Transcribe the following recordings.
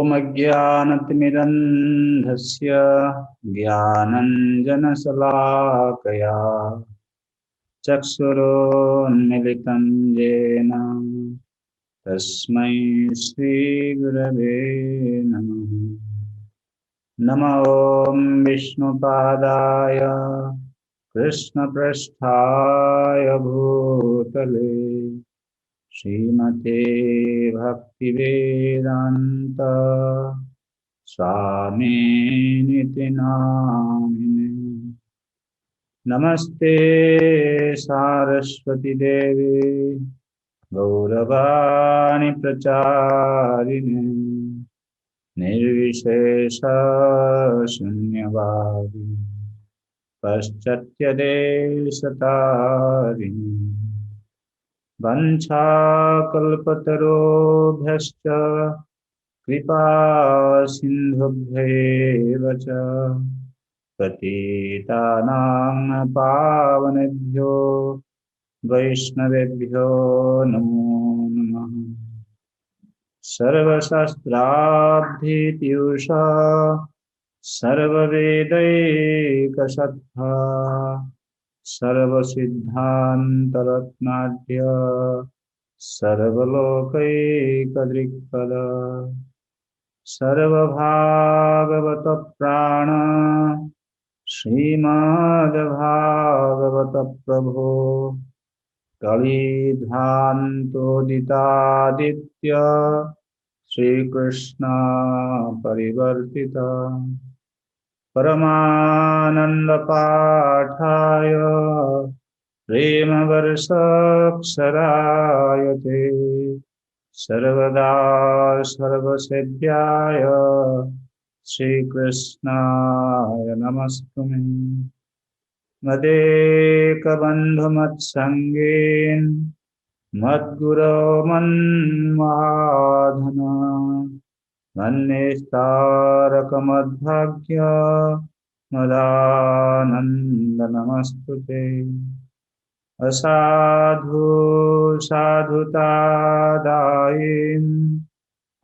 ॐ अज्ञानतिमिरन्धस्य ज्ञानञ्जनशलाकया चक्षुरोन्मिलितं येन तस्मै श्रीगुरवे नमः। नमो ॐ विष्णुपादाय कृष्णपृष्ठाय भूतले श्रीमते भक्तिवेदान्त स्वामिनिति नामिने। नमस्ते सारस्वती देवी गौरवाणी प्रचारिणे निर्विशेष शून्यवादी पाश्चात्यदेशतारिणे वंशाकल्पतरोभ्यश्च कृपा सिन्धुभ्येव च पतितानां पावनेभ्यो वैष्णवेभ्यो नमो नमः। सर्वशास्त्राब्धिपीयूषा सर्ववेदैकसत्ता सर्वसिद्धान्तरत्नाढ्य सर्वलोकैकदृक्पद सर्वभागवतप्राण श्रीमद्भागवत प्रभो कलिध्वान्तोदितादित्य श्रीकृष्ण परिवर्तिता परमानन्दपाठाय प्रेमवर्षाक्षरायते सर्वदा सर्वसिद्ध्याय श्रीकृष्णाय नमस्तुमे। मदेकबन्धुमत्सङ्गेन मद्गुरो मन्माधना मन्नेस्तारकमद्भाग्य मदानन्द नमस्तुते। असाधु साधुतादायिन्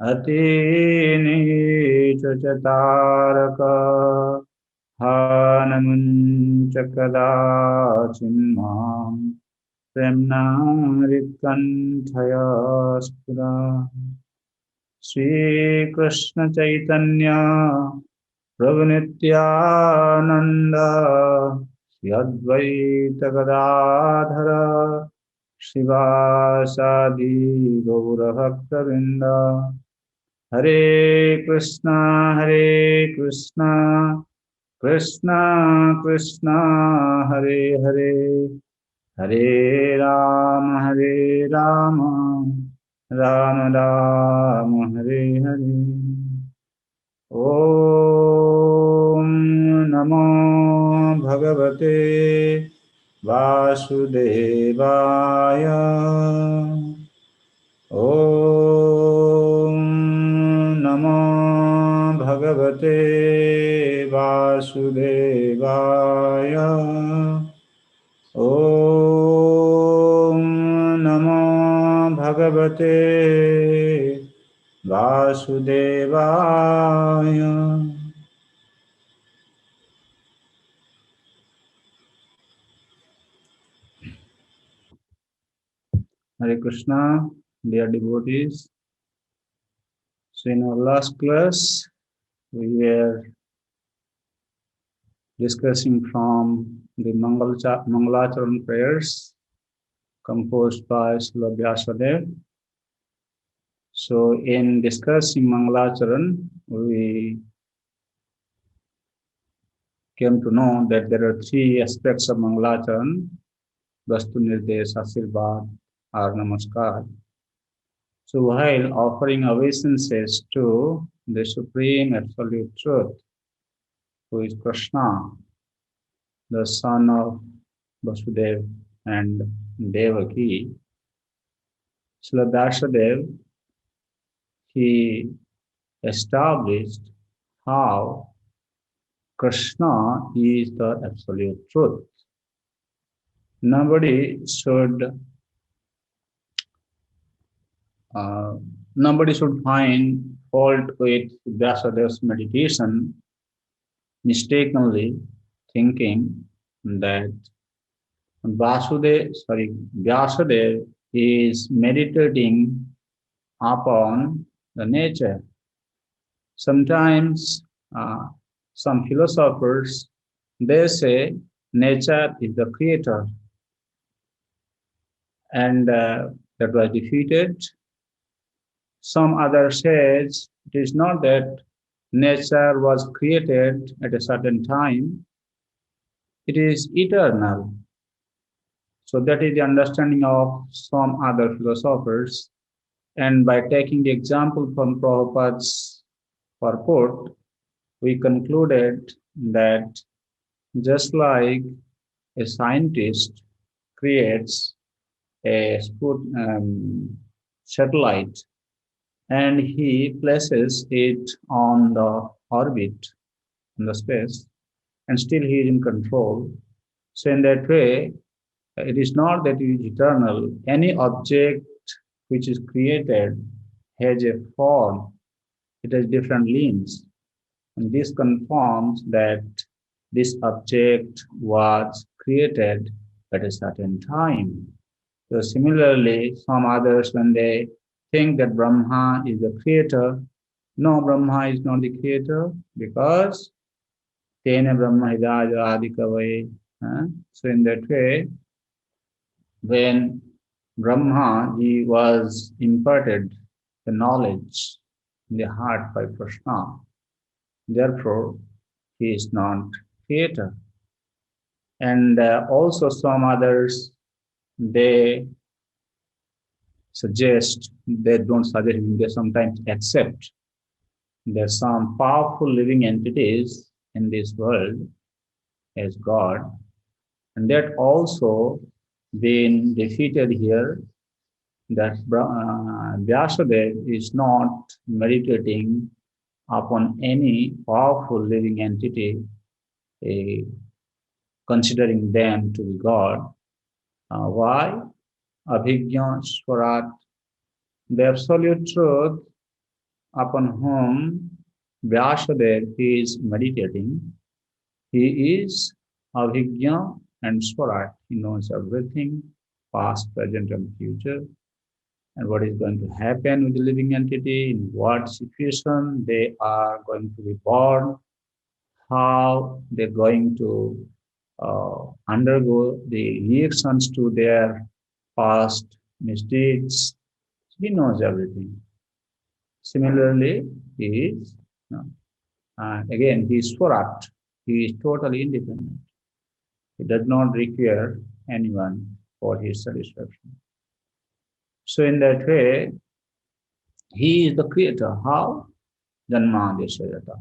अतीनीच तारक हानमुञ्च कदाचिन्मां प्रेम्णारिकण्ठया स्फुरा। श्रीकृष्ण चैतन्य प्रभु नित्यानंद श्री अद्वैत गदाधर शिवासादि गौरभक्तवृंद। हरे कृष्णा कृष्णा कृष्णा हरे हरे, हरे राम राम राम हरे हरे। ओम नमो भगवते वासुदेवाय। ओम नमो भगवते वासुदेवाय। ओम नमो भगवते वासुदेवाय। Hare Krishna, dear devotees. So in our last class, we were discussing from the Mangalacharan prayers composed by Srila Vyasadeva. So in discussing Mangalacharan, we came to know that there are three aspects of Mangalacharan: Vastu Nirdesh, Ashirvad, or Namaskar. So while offering obeisances to the Supreme Absolute Truth, who is Krishna, the son of Vasudeva and Devaki, Srila Vyasadeva, he established how Krishna is the absolute truth. Nobody should find fault with Vyasadev's meditation, mistakenly thinking that Vyasadeva is meditating upon the nature. Sometimes some philosophers, they say nature is the creator, and that was defeated. Some other says it is not that nature was created at a certain time, it is eternal. So that is the understanding of some other philosophers. And by taking the example from Prabhupada's purport, we concluded that just like a scientist creates a satellite and he places it on the orbit in the space, and still he is in control. So in that way, it is not that it is eternal. Any object which is created has a form, it has different limbs. And this confirms that this object was created at a certain time. So similarly, some others, when they think that Brahma is the creator, no, Brahma is not the creator because Tena Brahma Hidaja Adikavai. So in that way, when Brahma he was imparted the knowledge in the heart by Krishna, therefore he is not creator. And also some others, they suggest, they don't suggest, they sometimes accept there are some powerful living entities in this world as God, and that also been defeated here, that Vyasadeva is not meditating upon any powerful living entity, uh, considering them to be God. Why? Abhigya Swarat, the absolute truth upon whom Vyasadeva is meditating, he is Abhigya and Swarat. He knows everything, past, present, and future, and what is going to happen with the living entity, in what situation they are going to be born, how they're going to undergo the reactions to their past mistakes. He knows everything. Similarly, he is, again, he is Swarat. He is totally independent. He does not require anyone for his satisfaction. So in that way, he is the creator. How? Janmadeshayata.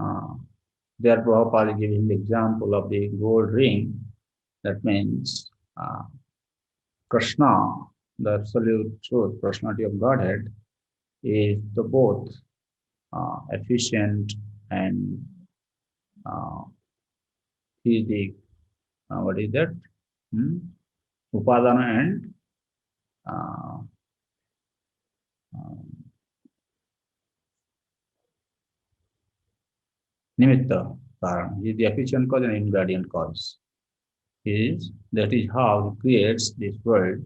Uh, there Prabhupada is giving the example of the gold ring. That means Krishna, the absolute truth, personality of Godhead, is the both efficient and he is the, what is that? Upadana and uh, Nimitta Karan. He is the efficient cause and ingredient cause. That is how he creates this world.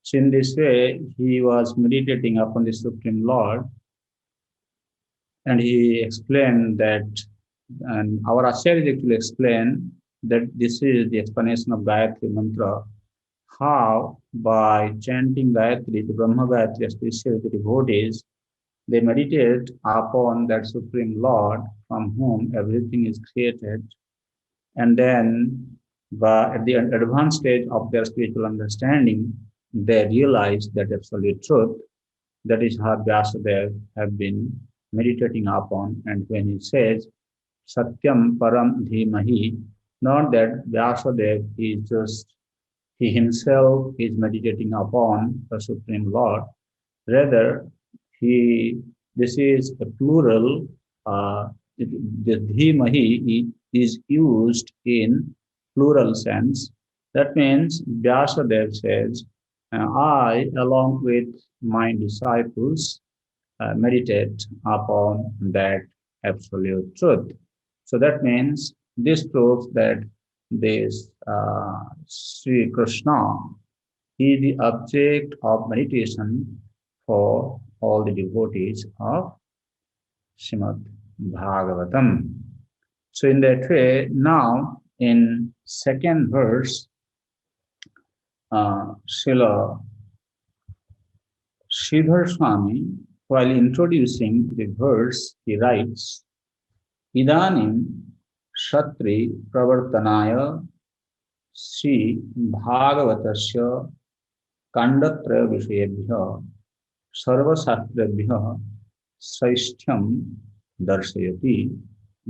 So in this way, he was meditating upon the Supreme Lord, and he explained that, and our Acharya actually explained that this is the explanation of Gayatri Mantra, how by chanting Gayatri, the Brahma Gayatri, especially the devotees, they meditate upon that Supreme Lord from whom everything is created, and then at the advanced stage of their spiritual understanding, they realize that absolute truth. That is how Vyasadeva have been meditating upon. And when he says, Satyam Param Dhimahi, not that Vyasadeva is just, he himself is meditating upon the Supreme Lord. Rather, this is a plural, the Dhimahi is used in plural sense. That means Vyasadeva says, I, along with my disciples, meditate upon that absolute truth. So that means this proves that this Sri Krishna is the object of meditation for all the devotees of Srimad Bhagavatam. So in that way, now in second verse, Srila Sridhar Swami, while introducing the verse, he writes, Idanim Shatri Pravartanaya Sri Bhagavatasya Kandatraya Vishayabhya Sarvasastrebhya Sraishthyam Darshayati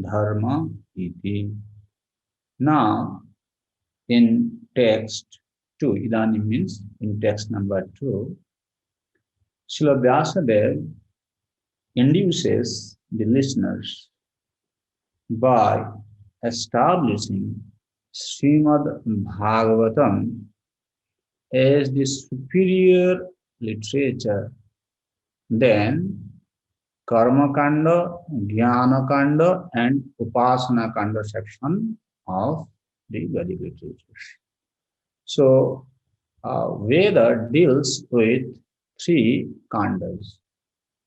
Dharma iti. Now, in text 2, Idanim means in text number 2, Srila Vyasadeva induces the listeners by establishing Srimad Bhagavatam as the superior literature than Karma Kanda, Jnana Kanda, and Upasana Kanda section of the Vedic literatures. So, Veda deals with three kandas: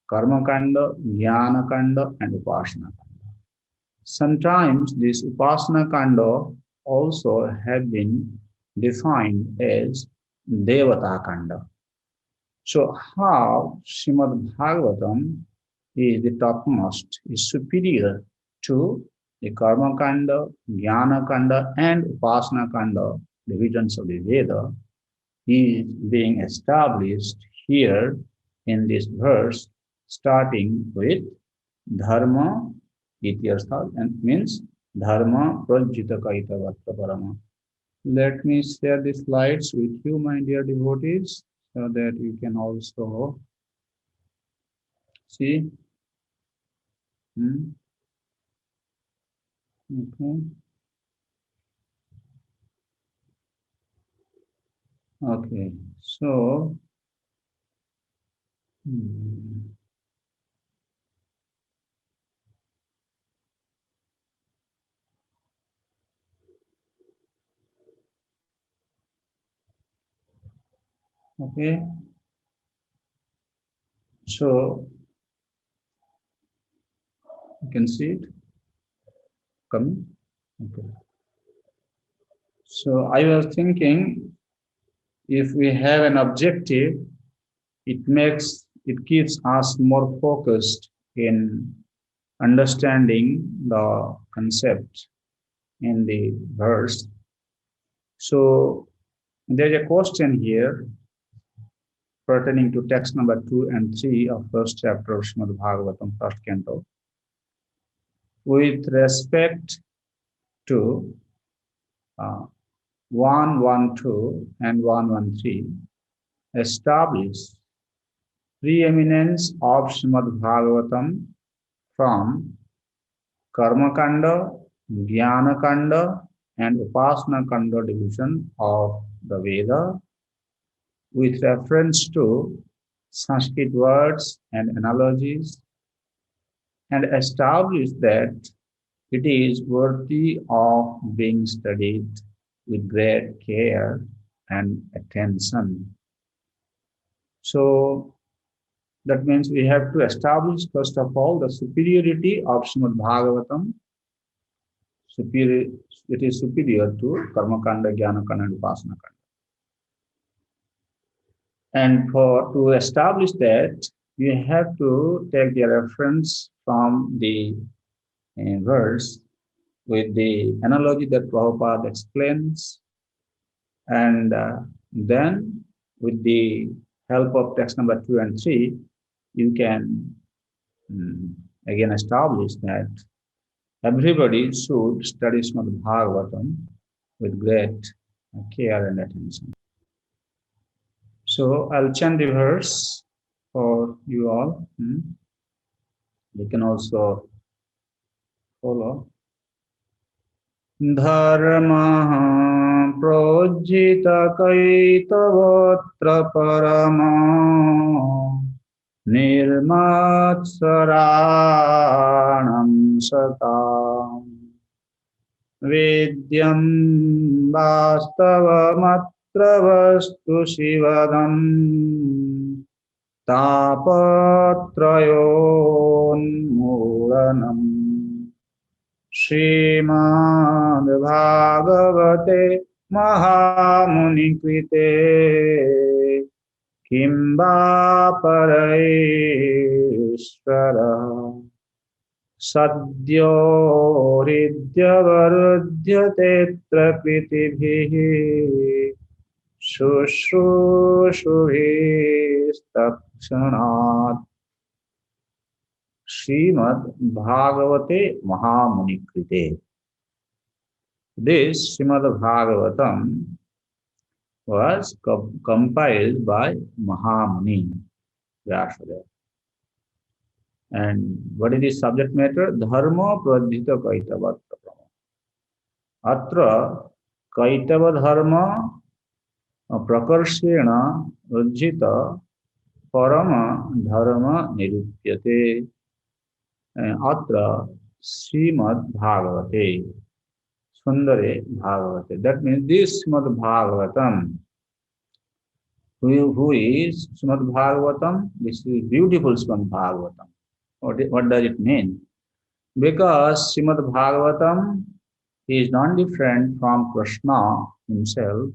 Karma Kanda, Jnana Kanda, and Upasana Kanda. Sometimes this Upasana Kanda also have been defined as Devata Kanda. So how Srimad Bhagavatam is the topmost, is superior to the Karma Kanda, Jnana Kanda, and Upasana Kanda divisions of the Veda is being established here in this verse, starting with Dharma Ityartha, and means Dharma Prajjita Kaita Vatra Parama. Let me share the slides with you, my dear devotees, so that you can also see. Okay. Okay. So, okay. So, you can see it coming. Okay. So, I was thinking if we have an objective, it keeps us more focused in understanding the concept in the verse. So, there's a question here pertaining to text number 2 and 3 of first chapter of Srimad Bhagavatam, first canto. With respect to 112 and 113, establish preeminence of Srimad Bhagavatam from Karma Kanda, Jnana Kanda, and Upasana Kanda division of the Veda with reference to Sanskrit words and analogies, and establish that it is worthy of being studied with great care and attention. So that means we have to establish, first of all, the superiority of Srimad Bhagavatam. It is superior to Karma Kanda, Jnana Kanda, and Upasana Kanda. And to establish that, you have to take the reference from the verse with the analogy that Prabhupada explains, and then with the help of text number 2 and 3, you can again establish that everybody should study Srimad Bhagavatam with great care and attention. So I'll chant the verse for you all. You can also follow. Dharma projita kaitavatra parama निर्मत्सराणं सताम् वेद्यं वास्तवमत्र वस्तु शिवदम् तापत्रयोन्मूलनम् श्रीमद्भागवते महामुनिकृते किं वा परैश्वरः सद्यो हृद्यवरुध्यतेऽत्र कृतिभिः शुश्रूषुभिस्तत्क्षणात् Srimad Bhagavate Mahamunikrite. This Srimad Bhagavatam was compiled by Mahamuni Vyasadeva. And what is the subject matter? Dharma Pradhita Kaitava. Atra Kaitava Dharma Prakarshena Rajita Parama Dharma Nirupyate. Atra Srimad Bhagavate Sundare Bhagavate. That means this Srimad Bhagavatam. Who is Srimad Bhagavatam? This is beautiful Srimad Bhagavatam. What does it mean? Because Srimad Bhagavatam is not different from Krishna himself.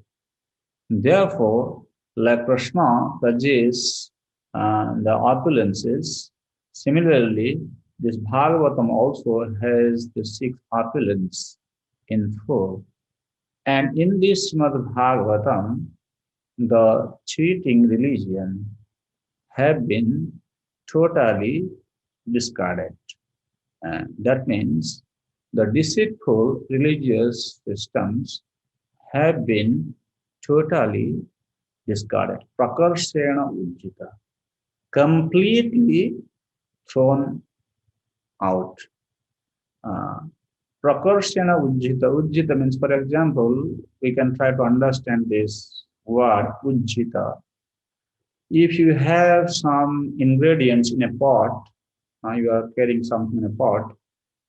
Therefore, like Krishna possesses the opulences, similarly, this Bhagavatam also has the 6 opulence in full. And in this Srimad Bhagavatam, the cheating religion have been totally discarded. That means the deceitful religious systems have been totally discarded. Prakarshena ujjita. Completely thrown out. Prakarshena ujjita. Ujjita means, for example, we can try to understand this word ujjita. If you have some ingredients in a pot, you are carrying something in a pot,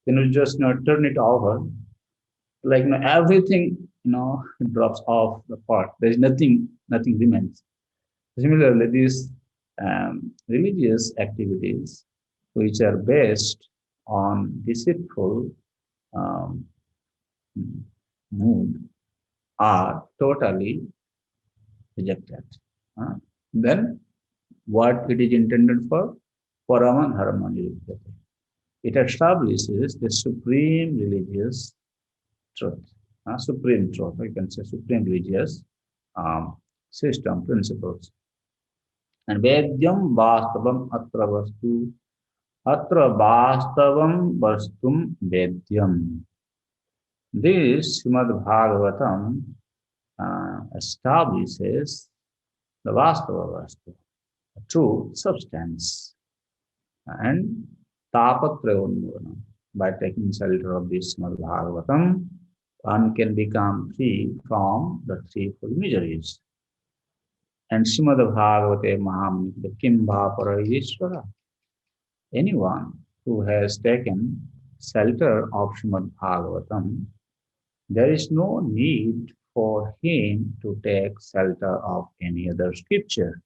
then you just turn it over, like everything drops off the pot. There is nothing remains. Similarly, these religious activities, which are based on deceitful mood, are totally rejected. Then, what it is intended for? Parama Dharma Nirupyate. It establishes the supreme religious truth, supreme truth, you can say supreme religious system, principles. And Vedyam Vastavam Atra Vastu, Atra Vastavam Vastum Vedyam. This Srimad Bhagavatam establishes the Vastava Vastu, the true substance. And Tapatrayonmurana. By taking shelter of this Srimad Bhagavatam, one can become free from the threefold miseries. And Srimad Bhagavate Mahamuni, Kim Va Parayeshwara. Anyone who has taken shelter of Srimad Bhagavatam, there is no need for him to take shelter of any other scripture.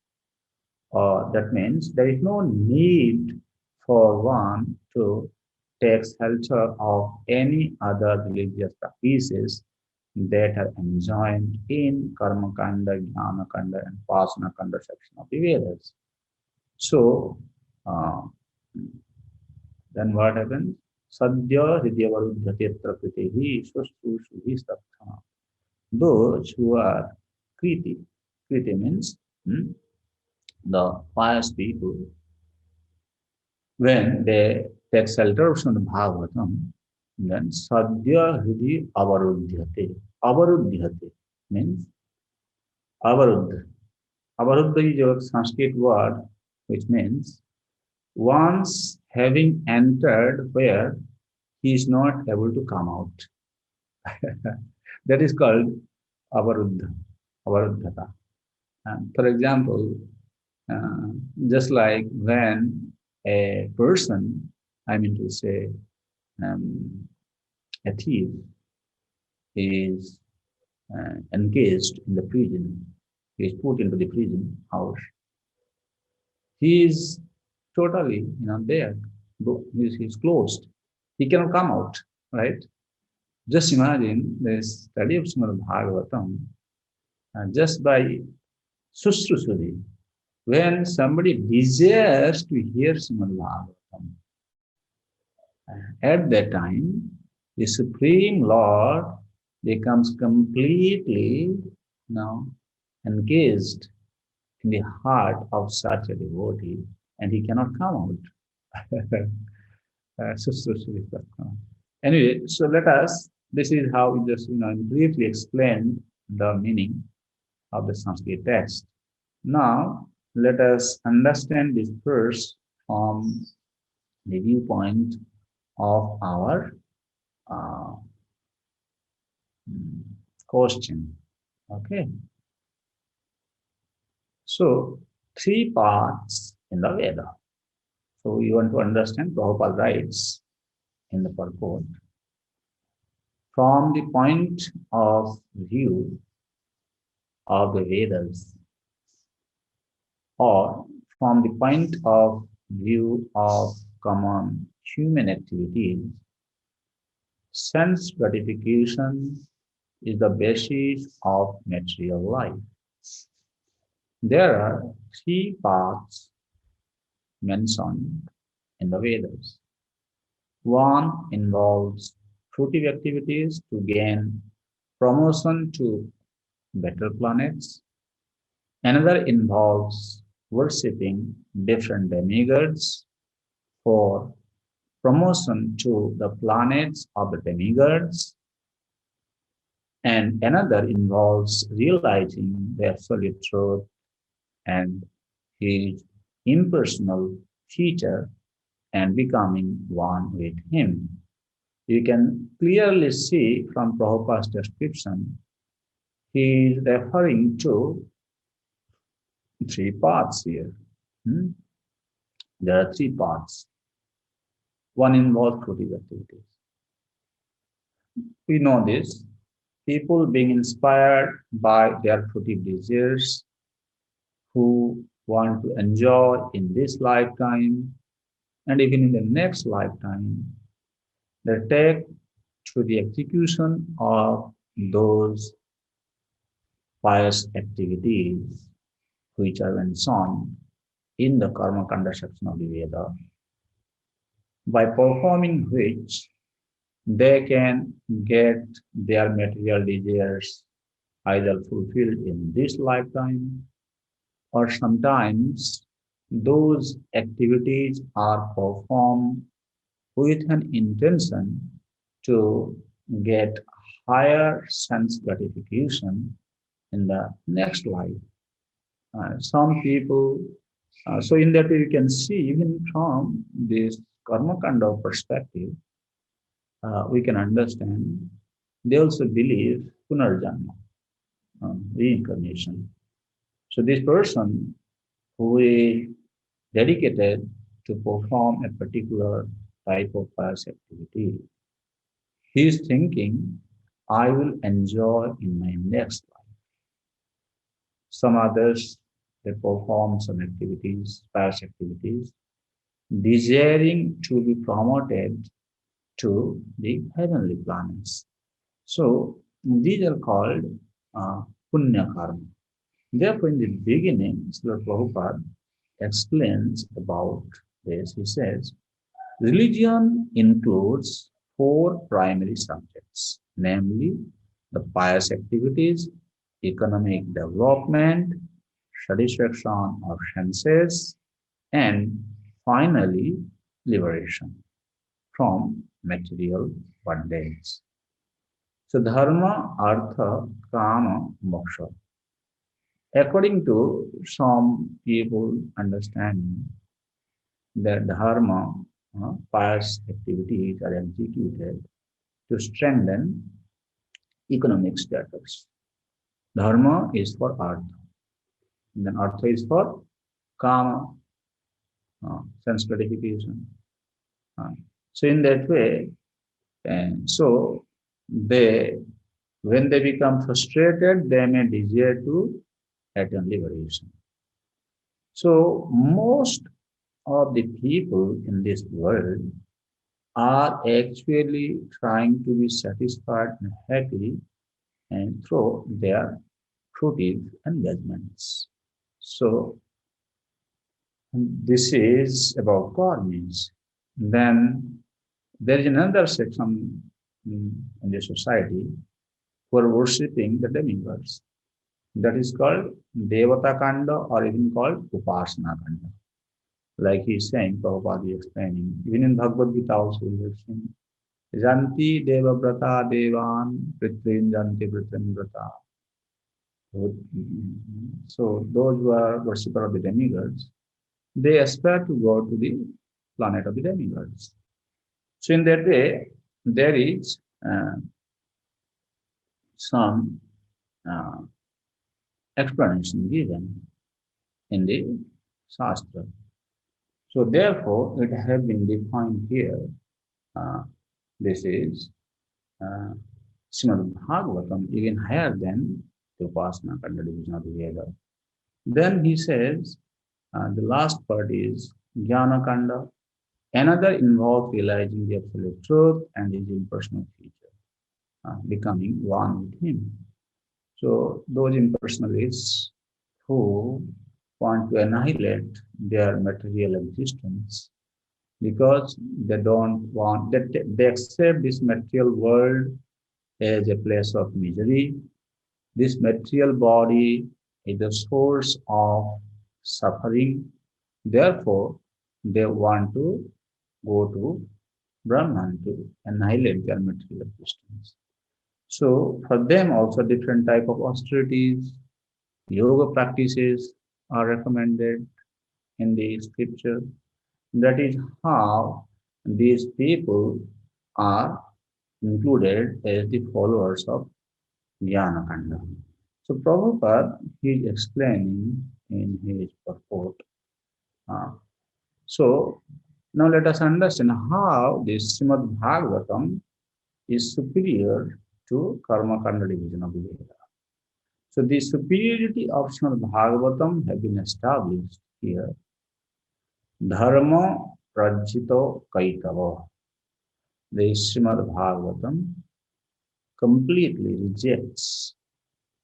That means there is no need for one to take shelter of any other religious practices that are enjoined in Karma Kanda, Jnana Kanda, and Pasana Kanda section of the Vedas. So, then what happens? Sadhya Hridyavarudhyatetra Kritehi Shushrushuhi Stakthana. Those who are Kriti, Kriti means the pious people, when they take shelter from the Bhagavatam, then Sadhya Hridi Avarudhyate. Avarudhyate means Avaruddha. Avaruddha is a Sanskrit word which means once having entered where he is not able to come out. That is called Avaruddha, Avaruddhata. And for example, Uh, just like when a person, I mean to say, um, a thief is engaged in the prison, he is put into the prison house. He is totally, there. He's closed. He cannot come out, right? Just imagine the study of Srimad Bhagavatam, just by Sustrusudi. When somebody desires to hear Srimad Bhagavatam, at that time, the Supreme Lord becomes completely now engaged in the heart of such a devotee, and he cannot come out. Anyway, so let us, this is how we just briefly explained the meaning of the Sanskrit text. Now, let us understand this verse from the viewpoint of our uh, question. Okay, so three parts in the Veda. So you want to understand, Prabhupada writes in the purport, from the point of view of the Vedas, or from the point of view of common human activities, sense gratification is the basis of material life. There are three paths mentioned in the Vedas. One involves fruitive activities to gain promotion to better planets. Another involves worshipping different demigods for promotion to the planets of the demigods. And another involves realizing the absolute truth and his impersonal teacher and becoming one with him. You can clearly see from Prabhupada's description, he is referring to three parts here. Hmm? There are three parts. One involves fruitive activities. We know this. People being inspired by their fruitive desires, who want to enjoy in this lifetime and even in the next lifetime, they take to the execution of those pious activities which are mentioned in the Karma Kanda section of the Veda, by performing which they can get their material desires either fulfilled in this lifetime, or sometimes those activities are performed with an intention to get higher sense gratification in the next life. Some people, so in that way you can see, even from this karma kanda perspective, we can understand they also believe punarjanma, reincarnation. So this person who is dedicated to perform a particular type of pious activity, he is thinking, I will enjoy in my next life. Some others, they perform some activities, pious activities, desiring to be promoted to the heavenly planets. So these are called punya karma. Therefore, in the beginning, Srila Prabhupada explains about this. He says, religion includes four primary subjects, namely the pious activities, economic development, satisfaction of senses, and finally, liberation from material bondage. So, dharma, artha, kama, moksha. According to some people understanding that dharma, pious activities are executed to strengthen economic status. Dharma is for artha, then artha is for kama, sense gratification. So in that way, and so they, when they become frustrated, they may desire to attain liberation. So most of the people in this world are actually trying to be satisfied and happy and through their fruitive engagements. So this is about karmas. Then there is another section in the society who are worshipping the demigods. That is called Devata Kanda or even called Upasana Kanda. Like he is saying, Prabhupada is explaining, even in Bhagavad Gita also he is saying, Janti Devabrata Devan Pritrin Janti Pritrin Brata. So those who are worshippers of the demigods, they aspire to go to the planet of the demigods. So in that way, there is some uh, explanation given in the Shastra. So therefore, it has been defined here. Uh, this is uh, Srimad Bhagavatam, even higher than the Upasana Kanda division of the Veda. Then he says, the last part is Jnana Kanda. Another involves realizing the absolute truth and his impersonal feature, becoming one with him. So those impersonalists who want to annihilate their material existence because they don't want that they accept this material world as a place of misery. This material body is the source of suffering. Therefore, they want to go to Brahman to annihilate their material existence. So for them also different type of austerities, yoga practices are recommended in the scripture. That is how these people are included as the followers of Jnanakanda. So Prabhupada is explaining in his purport. Uh, so now let us understand how this Srimad Bhagavatam is superior to Karma Kanda division of the Veda. So the superiority of Srimad Bhagavatam has been established here. Dharma Prajito Kaitava. The Srimad Bhagavatam completely rejects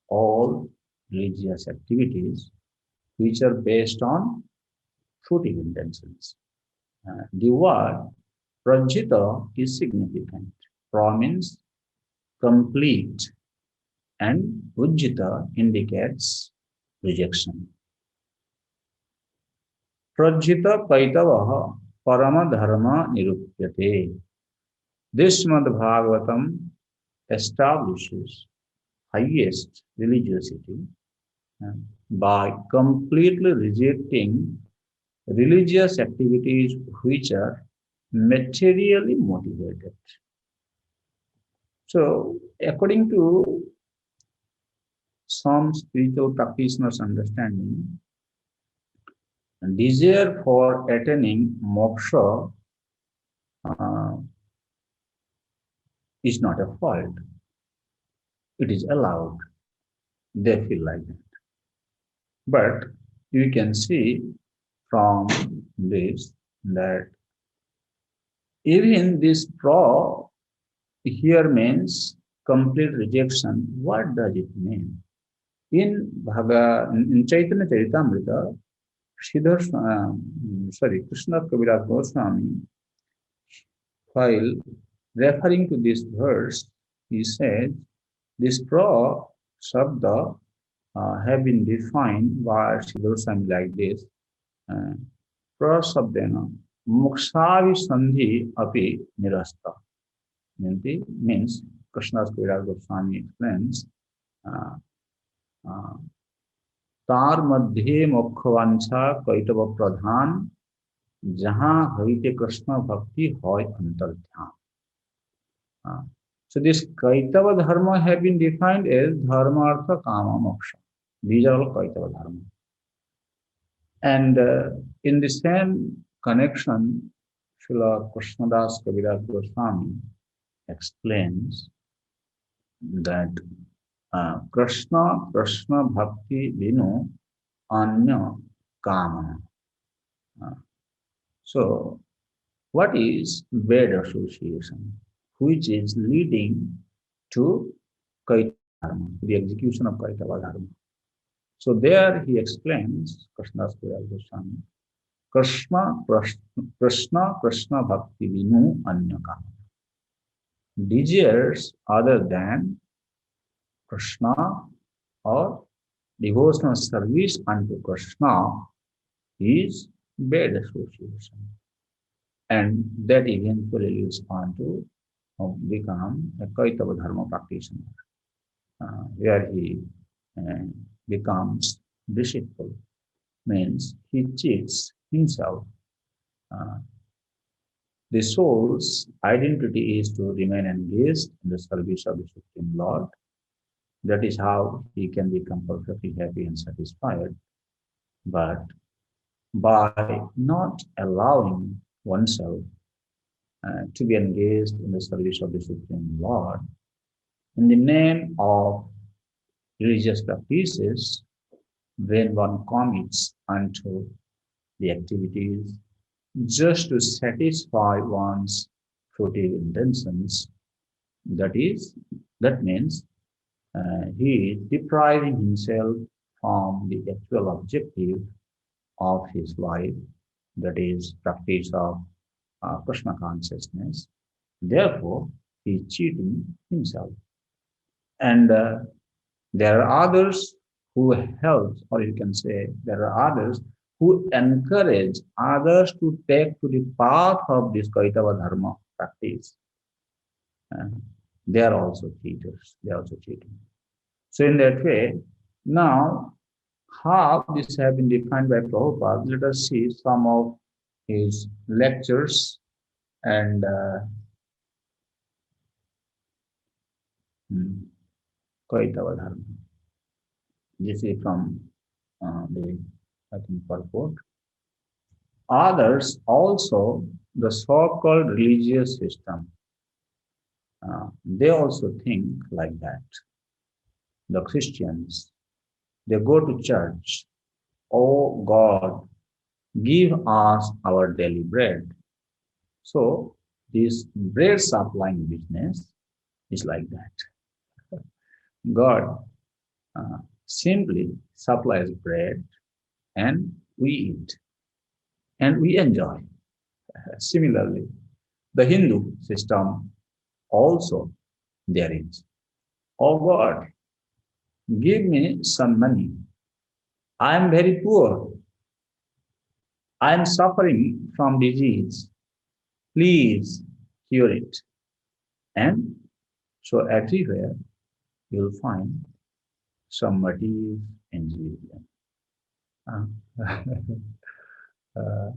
all religious activities which are based on fruitive intentions. The word Prajita is significant. Pra means complete and Ujjita indicates rejection. Prajita Kaitavaha Parama Dharma Nirupyate. This Srimad Bhagavatam establishes highest religiosity by completely rejecting religious activities which are materially motivated. So, according to some spiritual practitioners' understanding, desire for attaining moksha uh, is not a fault. It is allowed. They feel like that. But you can see from this that even this pra here means complete rejection. What does it mean? In Chaitanya Charitamrita, Krishna Kaviraj Goswami, while referring to this verse, he said, this pra shabda have been defined by Sridhar Swami like this. Pra shabdena mokshavi sandhi api nirasta. Means Krishna's Kaviraj Goswami explains तार मध्य मोक्षवांछा कैतव प्रधान जहाँ हईते कृष्ण भक्ति होय अंतर ध्यान. So this kaitava dharma have been defined as dharma artha kama moksha. These are all kaitava dharma. And in the same connection, Srila Krishnadas Kaviraj Goswami explains that Krishna Bhakti Vinu Anya Kama. Uh, so, what is bad association, which is leading to Kaitava Dharma, the execution of Kaitava Dharma? So, there he explains, Krishnadas Kaviraj Goswami, Krishna Bhakti Vinu Anya Kama. Desires other than Krishna or devotional service unto Krishna is bad association. And that eventually leads on to become a Kaitava Dharma practitioner, where he uh, becomes deceitful, means he cheats himself. Uh, the soul's identity is to remain engaged in the service of the Supreme Lord. That is how he can become perfectly happy and satisfied. But by not allowing oneself to be engaged in the service of the Supreme Lord, in the name of religious practices, when one commits unto the activities just to satisfy one's fruitive intentions, that is, that means he is depriving himself from the actual objective of his life, that is, practice of Krishna consciousness. Therefore, he is cheating himself. And there are others who help, or you can say, there are others who encourage others to take to the path of this Kaitava Dharma practice. And they are also cheaters, they are also cheating. So, in that way, now how this has been defined by Prabhupada, let us see some of his lectures and Kaitava Dharma. This is from the, I think, purport. Others also, the so-called religious system, they also think like that. The Christians, they go to church. Oh God, give us our daily bread. So this bread supplying business is like that. God simply supplies bread and we eat and we enjoy. Similarly, the Hindu system also there is. Oh God, give me some money. I am very poor. I am suffering from disease. Please cure it. And so everywhere you'll find somebody in religion. uh,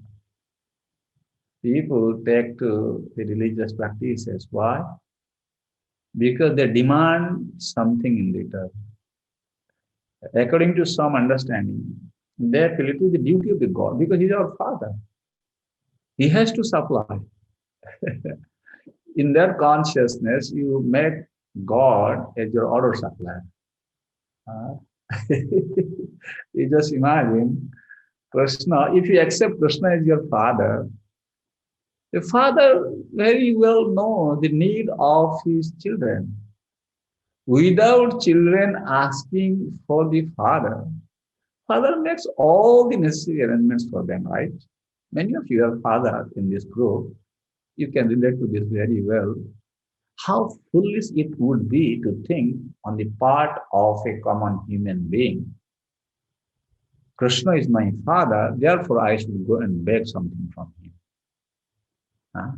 People take to the religious practices. Why? Because they demand something in return. According to some understanding, they feel it is the duty of the God because He is our Father. He has to supply. In their consciousness, you make God as your order supplier. Uh, you just imagine Krishna, if you accept Krishna as your father, the father very well knows the need of his children. Without children asking for the father, father makes all the necessary arrangements for them, right? Many of you are fathers in this group. You can relate to this very well. How foolish it would be to think on the part of a common human being. Krishna is my father, therefore I should go and beg something from him. Huh?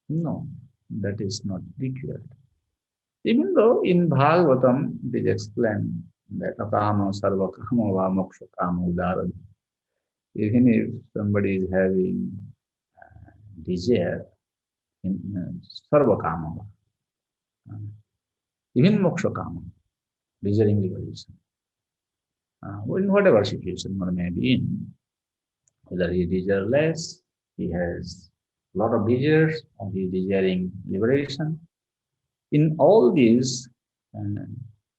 No, that is not required. Even though in Bhagavatam it is explained that akama sarva kama va moksha kama udara. Even if somebody is having desire in sarva kama, even moksha kama, desiring liberation. in whatever situation one may be in, whether he desires less, he has a lot of desires, or he is desiring liberation. In all these uh,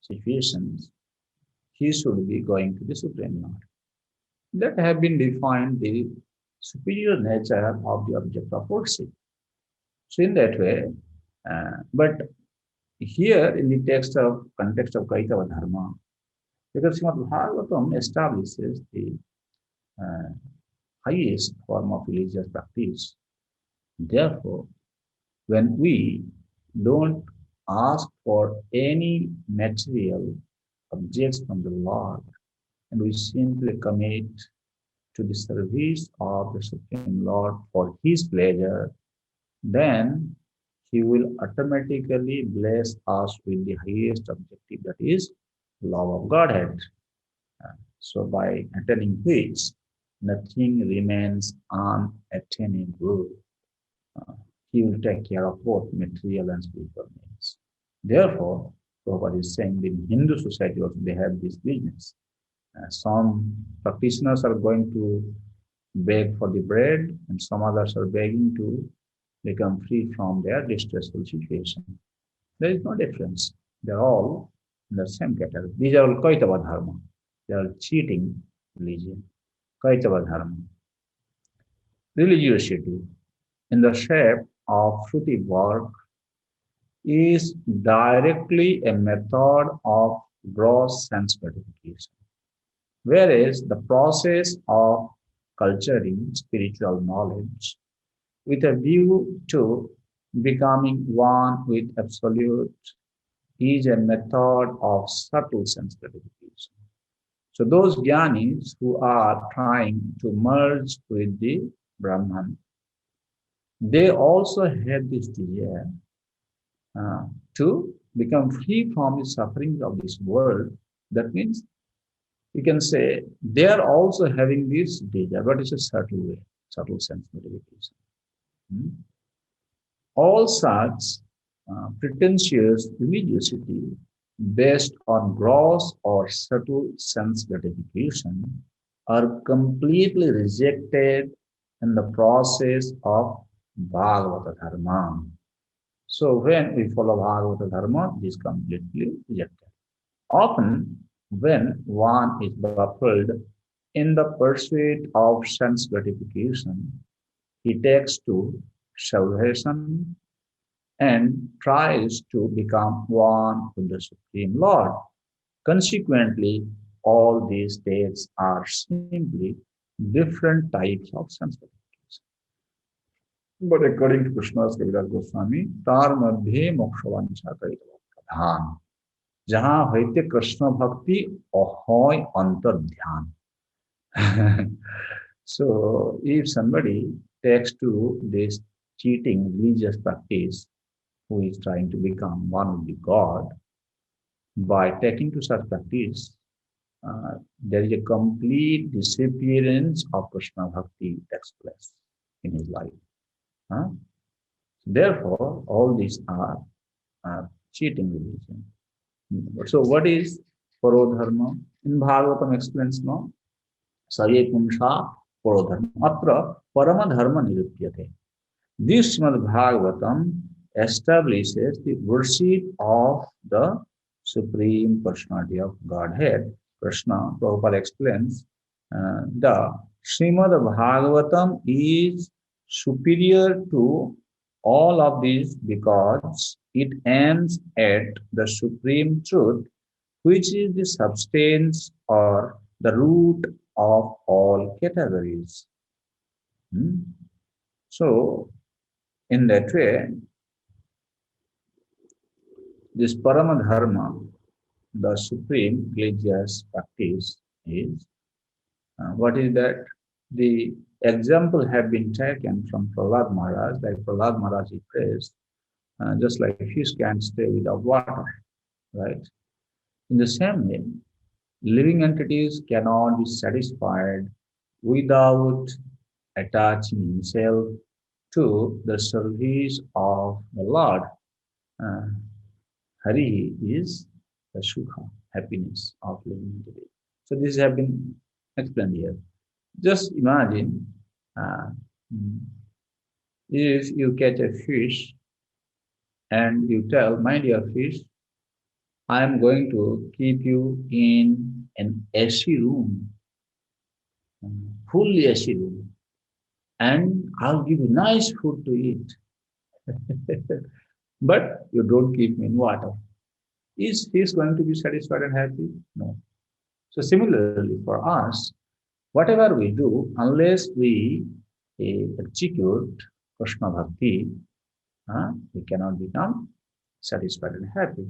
situations, he should be going to the Supreme Lord. That have been defined the superior nature of the object of worship. So in that way, but here in the text of context of Kaitava Dharma, because Srimad Bhagavatam establishes the uh, highest form of religious practice. Therefore, when we don't ask for any material objects from the Lord, and we simply commit to the service of the Supreme Lord for His pleasure, then He will automatically bless us with the highest objective, that is love of Godhead. So by attaining which nothing remains unattainable. Uh, he will take care of both material and spiritual needs. Therefore, Prabhupada is saying in Hindu society also they have this business. Some practitioners are going to beg for the bread, and some others are begging to become free from their distressful situation. There is no difference. They're all in the same category. These are all Kaitava Dharma. They are cheating religion. Kaitava Dharma. Religiosity in the shape of fruity work is directly a method of gross sense gratification, whereas the process of culturing spiritual knowledge with a view to becoming one with Absolute is a method of subtle sense gratification. So those jnanis who are trying to merge with the Brahman, they also have this desire uh, to become free from the sufferings of this world. That means you can say they are also having this desire, but it's a subtle way, subtle sense gratification. Hmm? All such pretentious religiosity based on gross or subtle sense gratification are completely rejected in the process of Bhagavata Dharma. So when we follow Bhagavata Dharma, it is completely rejected. Often, when one is baffled in the pursuit of sense gratification, he takes to salvation and tries to become one with the Supreme Lord. Consequently, all these states are simply different types of sense gratification. But according to Krishna's Kaviraj Goswami, तार मध्ये मोक्षवांछा करितव प्रधान जहाँ होते कृष्ण भक्ति अहोय अंतर ध्यान. So if somebody takes to this cheating religious practice, who is trying to become one with the God, by taking to such practice, there is a complete disappearance of Krishna Bhakti takes place in his life. Huh? Therefore, all these are cheating religion. So, what is Parodharma? In Bhagavatam explains no. Saye Punsha Parodharma. Atra Paramadharma Nirupyate. This Srimad Bhagavatam establishes the worship of the Supreme Personality of Godhead. Krishna, Prabhupada explains, the Srimad Bhagavatam is superior to all of these because it aims at the supreme truth, which is the substance or the root of all categories. Hmm? So, in that way, this Paramadharma, the supreme religious practice, is what is that? The example have been taken from Prahlad Maharaj, like Prahlad Maharaj he prays, just like fish can stay without water, right? In the same way, living entities cannot be satisfied without attaching himself to the service of the Lord. Uh, Hari is the Sukha, happiness of living entity. So this have been explained here. Just imagine uh, if you catch a fish and you tell, my dear fish, I am going to keep you in an AC room, fully AC room, and I'll give you nice food to eat. But you don't keep me in water. Is he going to be satisfied and happy? No. So similarly for us, whatever we do, unless we execute Krishna Bhakti, we cannot become satisfied and happy.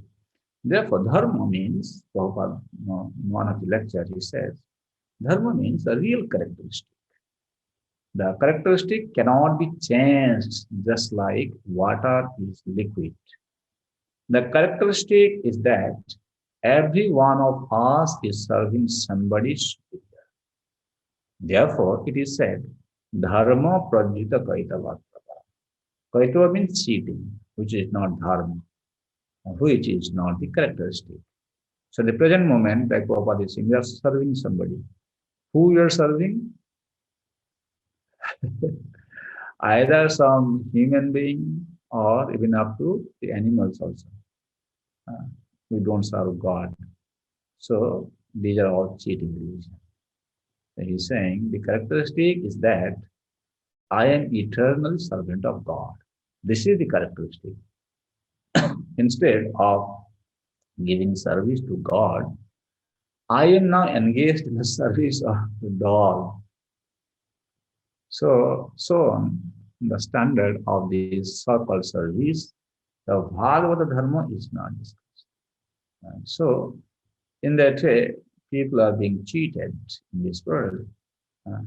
Therefore, dharma means, Prabhupada, in one of the lectures, he says, dharma means a real characteristic. The characteristic cannot be changed just like water is liquid. The characteristic is that every one of us is serving somebody superior. Therefore, it is said, dharma prajita kaitava. Kaitava means cheating, which is not dharma, which is not the characteristic. So, in the present moment, like Prabhupada is saying, we are serving somebody. Who you are serving? Either some human being or even up to the animals also. We don't serve God. So, these are all cheating religion. So he's saying the characteristic is that I am eternal servant of God. This is the characteristic. Instead of giving service to God, I am now engaged in the service of the dog. So on the standard of this so-called service, the Bhagavata Dharma is not discussed. So in that way, people are being cheated in this world. Uh,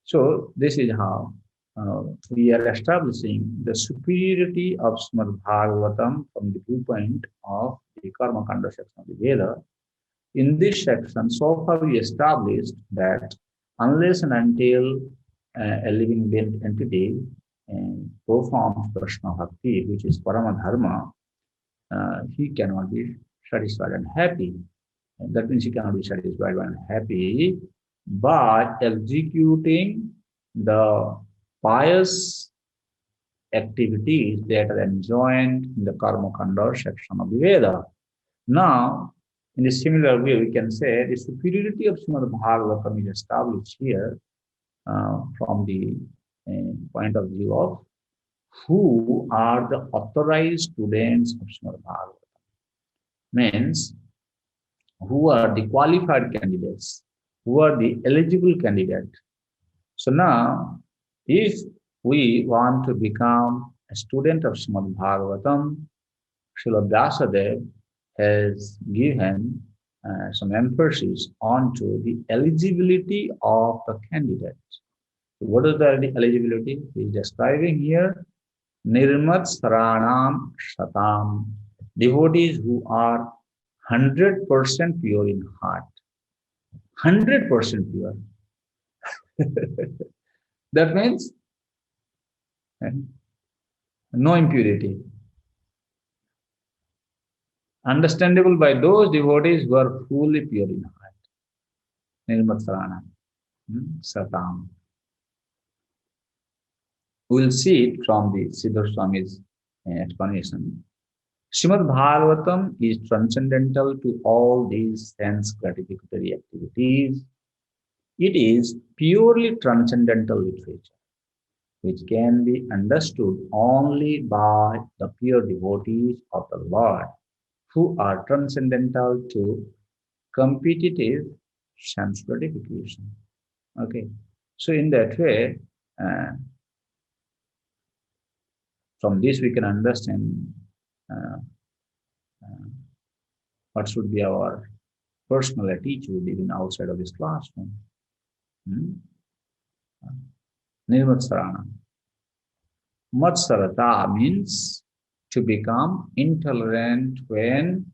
So this is how we are establishing the superiority of Srimad Bhagavatam from the viewpoint of the Karma Kanda section of the Veda. In this section, so far we established that unless and until a living entity performs Krishna Bhakti, which is Parama Dharma, he cannot be satisfied and happy. And that means he cannot be satisfied and happy by executing the pious activities that are enjoined in the Karma Kanda section of the Veda. Now, in a similar way, we can say the superiority of Srimad Bhagavatam is established here from the point of view of who are the authorized students of Srimad Bhagavatam. Means, who are the qualified candidates, who are the eligible candidate. So now, if we want to become a student of Srimad Bhagavatam, Srila Vyasadeva has given some emphasis onto the eligibility of the candidate. What is the eligibility? He is describing here Nirmat Saranam Shatam, devotees who are 100% pure in heart. 100% pure. That means no impurity. Understandable by those devotees who are fully pure in heart. Nirmat Sarana, Satam. We will see it from the Siddhar Swami's explanation. Srimad Bhagavatam is transcendental to all these sense gratificatory activities. It is purely transcendental literature, which can be understood only by the pure devotees of the Lord, who are transcendental to competitive sense gratification. Okay, so in that way, from this we can understand uh, uh, what should be our personal attitude even outside of this classroom. Nirmatsarana. Matsarata means to become intolerant when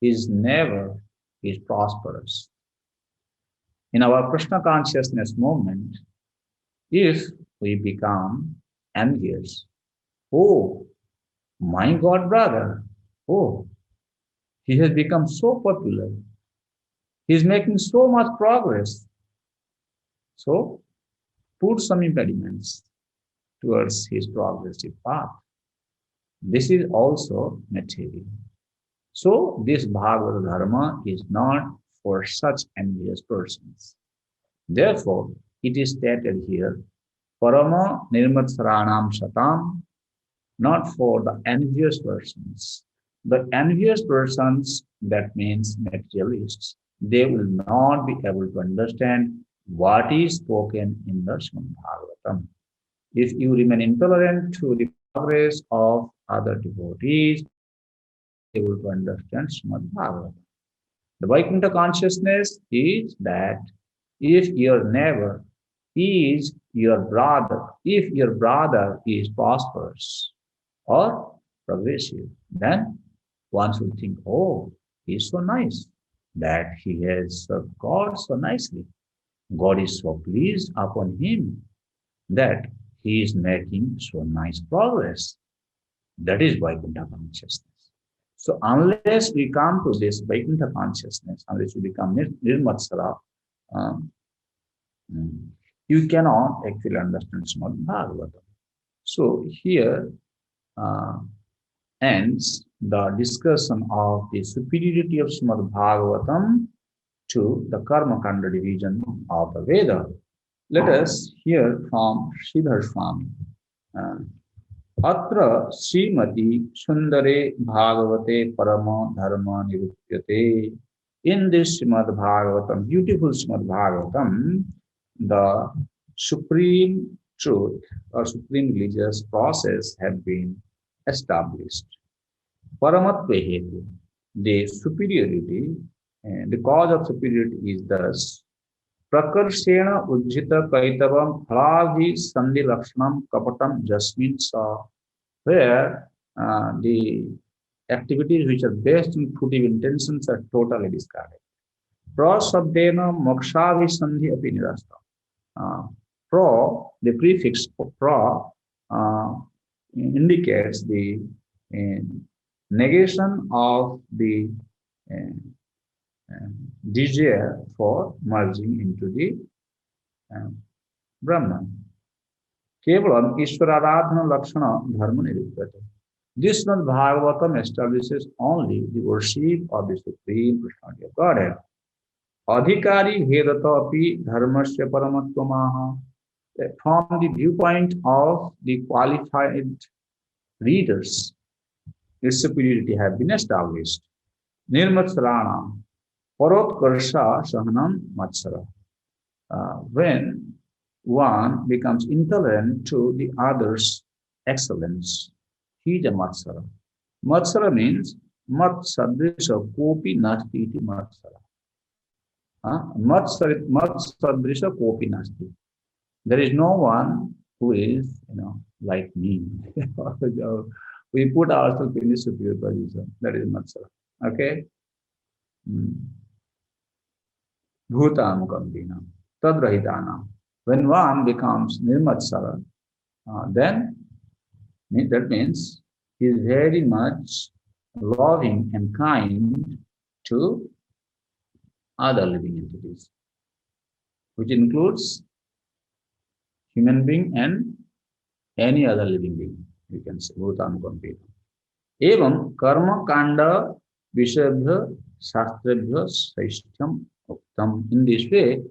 his neighbor is prosperous. In our Krishna consciousness movement, if we become envious, oh, my God brother, oh, he has become so popular. He's making so much progress. So put some impediments towards his progressive path. This is also material. So this Bhagavad Dharma is not for such envious persons. Therefore, it is stated here, Parama Nirmatsaranam Shatam, not for the envious persons. The envious persons, that means materialists, they will not be able to understand what is spoken in the Srimad Bhagavatam. If you remain intolerant to the progress of other devotees, able to understand Srimad Bhagavatam. The Vaikuntha consciousness is that if your neighbor is your brother, if your brother is prosperous or progressive, then one should think, oh, he's so nice that he has served God so nicely. God is so pleased upon him that he is making so nice progress. That is Vaikuntha consciousness. So unless we come to this Vaikuntha consciousness, unless we become Nirmatsara, um, you cannot actually understand Srimad Bhagavatam. So here uh, ends the discussion of the superiority of Srimad Bhagavatam to the Karma Kanda division of the Veda. Let us hear from Sridhar Swami. Atra Srimati Sundare Bhagavate Parama Dharma Nirutyate. In this Srimad Bhagavatam, beautiful Srimad Bhagavatam, the supreme truth or supreme religious process have been established. Paramatva hetu, the superiority, and the cause of superiority is thus Prakarshena Ujjita Kaitavam Halavi Sandhi Lakshanam Kapatam Jasmin Sa, where the activities which are based on putting intentions are totally discarded. Prasabdena Mokshavi Sandhi Api Nirasta. The prefix pra indicates the negation of the desire for merging into the Brahman. Kevalam Ishvararadhana Lakshana Dharma Nirudyate. This Srimad Bhagavatam establishes only the worship of the Supreme Personality of Godhead. Adhikari Vedata api dharmasya paramattvamaha. From the viewpoint of the qualified readers, its superiority has been established. Nirmatsarana parotkarsha sahanam matsara. When one becomes intolerant to the other's excellence, he is a matsara. Matsara means mat sadrisha kopi nasti iti matsara. Mat sadrisha kopi nasti. There is no one who is, like me. We put ourselves in the superior position. That is matsara. Okay? Bhutanukambina, tadrahitana. When one becomes nirmatsara, then that means he is very much loving and kind to other living entities, which includes human being and any other living being. You can say Bhutanukambina. Evam karma kanda vishayabhya shastrebhya saishyam uktam. In this way,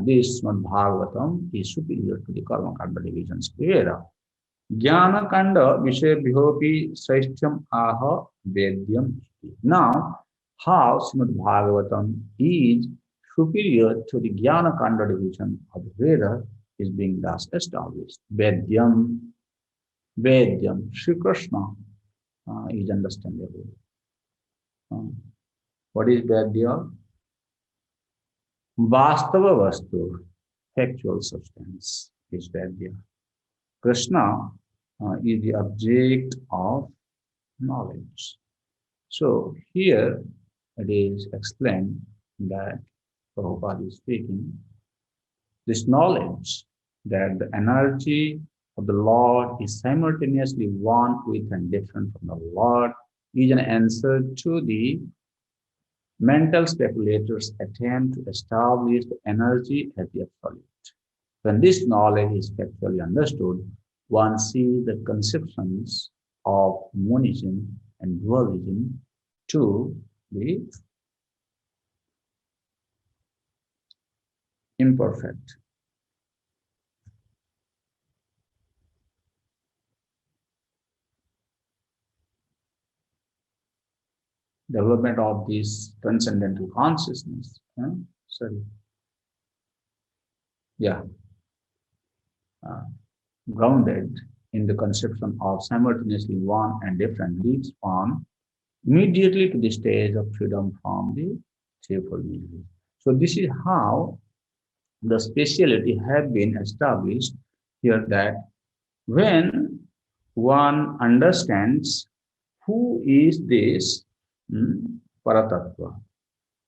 this Srimad Bhagavatam is superior to the karma kanda divisions. Jnana kanda vishayabhyopi saishyam aha vedyam. Now, how Srimad Bhagavatam is superior to the Jnana kanda division of the Veda is being thus established. Vedyam, Vedyam, Sri Krishna is understandable. What is Vedya? Vastava Vastu, actual substance is Vedya. Krishna is the object of knowledge. So here it is explained that Prabhupada is speaking, this knowledge that the energy of the Lord is simultaneously one with and different from the Lord is an answer to the Mental speculators attempt to establish the energy as the absolute. When this knowledge is factually understood, one sees the conceptions of monism and dualism to be imperfect. Development of this transcendental consciousness. Sorry. Yeah. Uh, Grounded in the conception of simultaneously one and different leads on immediately to the stage of freedom from the cheerful misery. So this is how the speciality have been established here, that when one understands who is this Paratattva.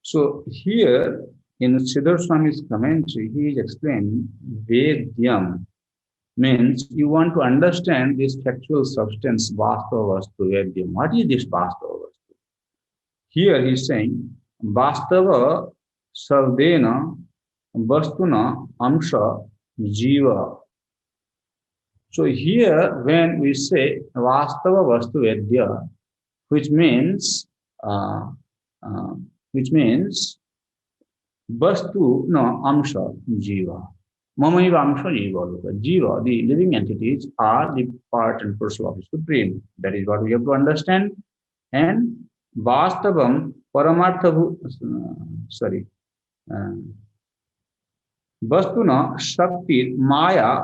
So here in Siddhar Swami's commentary, he is explaining Vedyam means you want to understand this factual substance, Vastava Vastu Vedyam. What is this Vastava Vastu? Here he is saying Vastava Sarvena Vastuna Amsha Jiva. So here when we say Vastava Vastu Vedya, which means uh, uh, Vastu no Amsha Jiva. Mamaiva Amsha Jiva. Jiva, the living entities, are the part and parcel of the Supreme. That is what we have to understand. And Vastavam Paramartha, sorry, uh, Vastuna Shakti Maya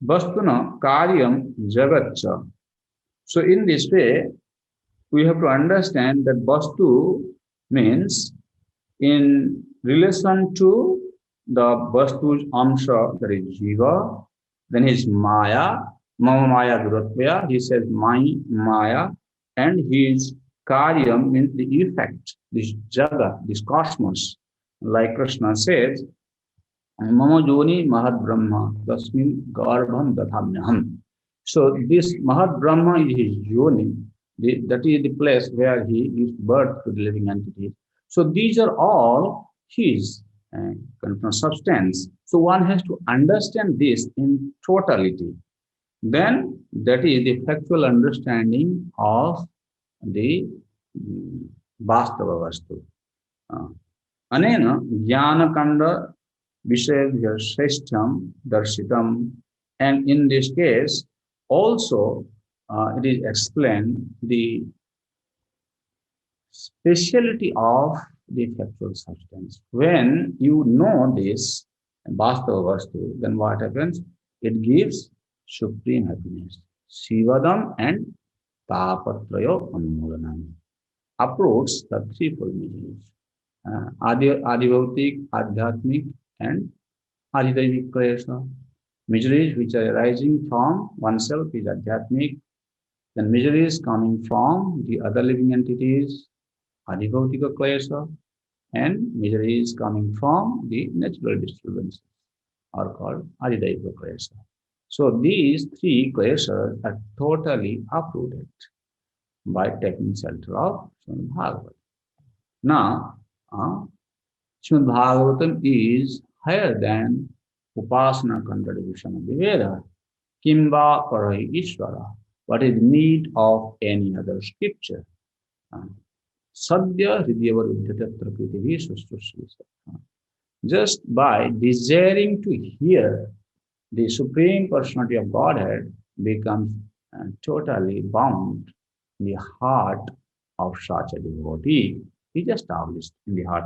Vastuna Karyam Jagatcha. So in this way, we have to understand that Vastu means in relation to the Vastu's Amsha, that is Jiva, then his Maya, Mama Maya Gurutvaya, he says my Maya, and his Karyam means the effect, this Jagat, this cosmos. Like Krishna says, Mama Joni Mahad Brahma, Tasmin Garbham Dathamyaham. So this Mahad Brahma is his Yoni, that is the place where he gives birth to the living entities. So these are all his substance. So one has to understand this in totality. Then that is the factual understanding of the Vastava Vastu. Anena Jnanakanda Vishayabhya Shreshtham Darshitam. And in this case, also it is explained the speciality of the factual substance. When you know this Vastava Vastu, then what happens? It gives supreme happiness. Shivadam and Tapatrayo Anmodanam. Uproots the threefold miseries. Adivautik, Adhyatmik, and Adidaivic Klesha. Miseries which are arising from oneself is Adhyatmik. Then miseries coming from the other living entities, Adhibhautika Klesha, and miseries coming from the natural disturbances are called Adhidaiva Klesha. So these three kleshas are totally uprooted by taking shelter of Srimad Bhagavatam. Now, Srimad Bhagavatam is higher than Upasana Kanda division of the Veda. Kimba Parai Ishvara. What is the need of any other scripture? Sadhya Hridyavarudhyatatra Prithvi Sustrushri. Just by desiring to hear, the Supreme Personality of Godhead becomes totally bound in the heart of such a devotee. He is established in the heart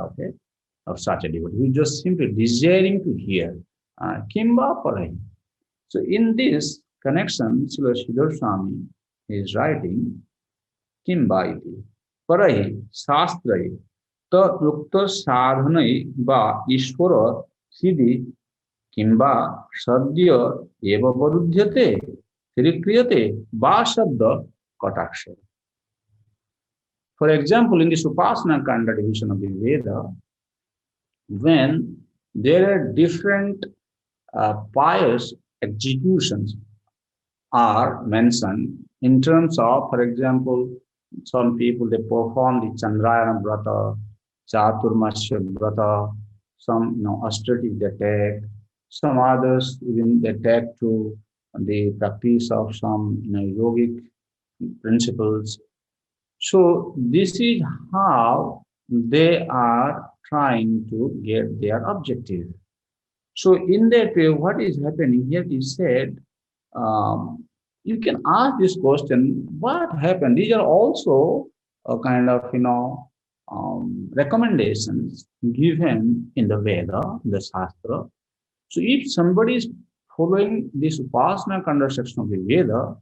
of such a devotee. He is just simply desiring to hear. Kimba Parai. So in this connection, Srila Siddhar Swami is writing Kimba iti. Parai Shastrai Tat Yukta Sadhanai Ba Ishvara Siddhi Kimba Sadhya Eva Varudhyate Trikriyate Ba Shabda Kataksha. For example, in the Upasana Kanda division of the Veda, when there are different pious executions are mentioned in terms of, for example, some people they perform the Chandrayana Vrata, Chaturmasya Vrata, some austerities they take, some others even they take to the practice of some yogic principles. So this is how they are trying to get their objective. So in that way, what is happening here is said, um, you can ask this question, what happened? These are also a kind of, recommendations given in the Veda, the Shastra. So if somebody is following this Upasana section of the Veda,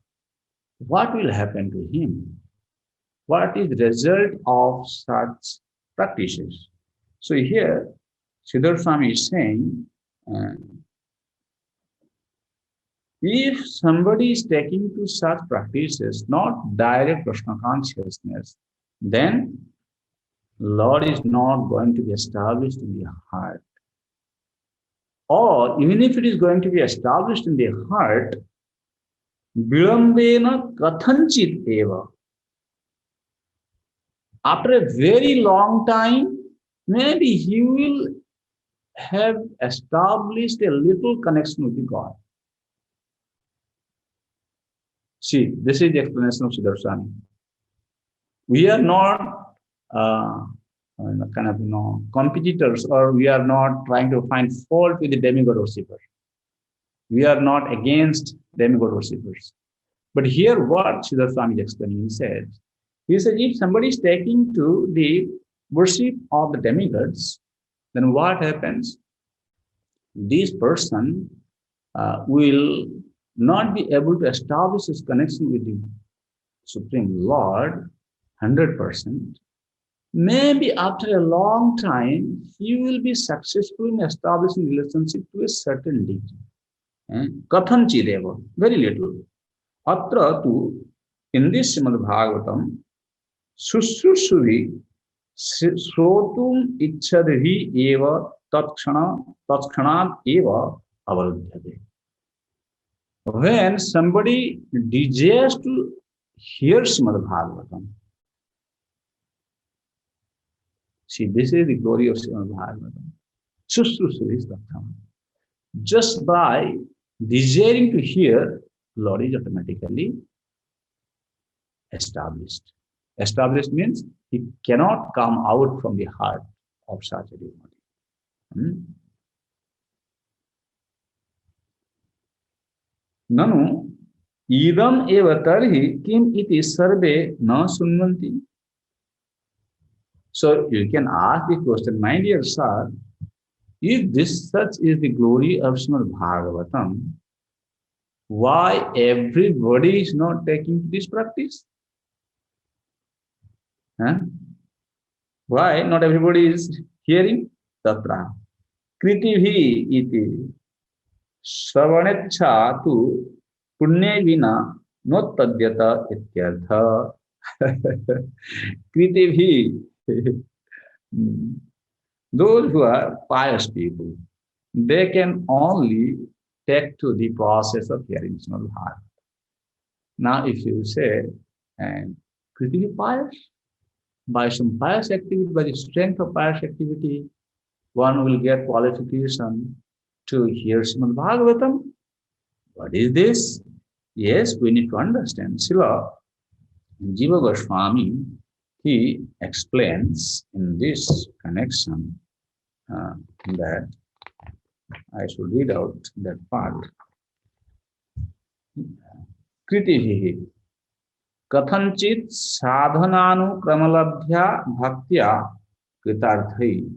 what will happen to him? What is the result of such practices? So here, Siddhartha Swami is saying, uh, if somebody is taking to such practices, not direct Krishna consciousness, then Lord is not going to be established in the heart. Or even if it is going to be established in the heart, Vilambena Kathanchit Eva. After a very long time, maybe he will have established a little connection with God. See, this is the explanation of Siddhartha Swami. We are not kind of competitors, or we are not trying to find fault with the demigod worshipper. We are not against demigod worshippers. But here, what Siddhartha Swami is explaining, he said, if somebody is taking to the worship of the demigods, then what happens? This person will not be able to establish his connection with the Supreme Lord 100%. Maybe after a long time, he will be successful in establishing relationship to a certain degree. Kathanchideva, very little. Atra tu, in this Srimad Bhagavatam, Sushrushuvi Srotum Ichadhi Eva Tatkshanat Eva Avarudyate. When somebody desires to hear Srimad Bhagavatam, see, this is the glory of Srimad Bhagavatam. Sushrushuvi Tatkshanat. Just by desiring to hear, Lord is automatically established. Established means he cannot come out from the heart of such a devotee. Nanu idam eva tarhi kim iti sarve na sunvanti. So you can ask the question, my dear sir, if this such is the glory of Srimad Bhagavatam, why everybody is not taking this practice? Huh? Why not everybody is hearing? Tatra kritivhi iti sravaneccha tu punne vina nottadyata ityartha. Kritivhi. Those who are pious people, they can only take to the process of hearing Srimad Bhagavatam. Now, if you say, and Kritivhi pious, by some pious activity, by the strength of pious activity, one will get qualification to hear Srimad Bhagavatam. What is this? Yes, we need to understand. Srila Jiva Goswami, he explains in this connection that I should read out that part. Kritihi Kathanchit sadhananu kramalabhya bhaktya kritarthai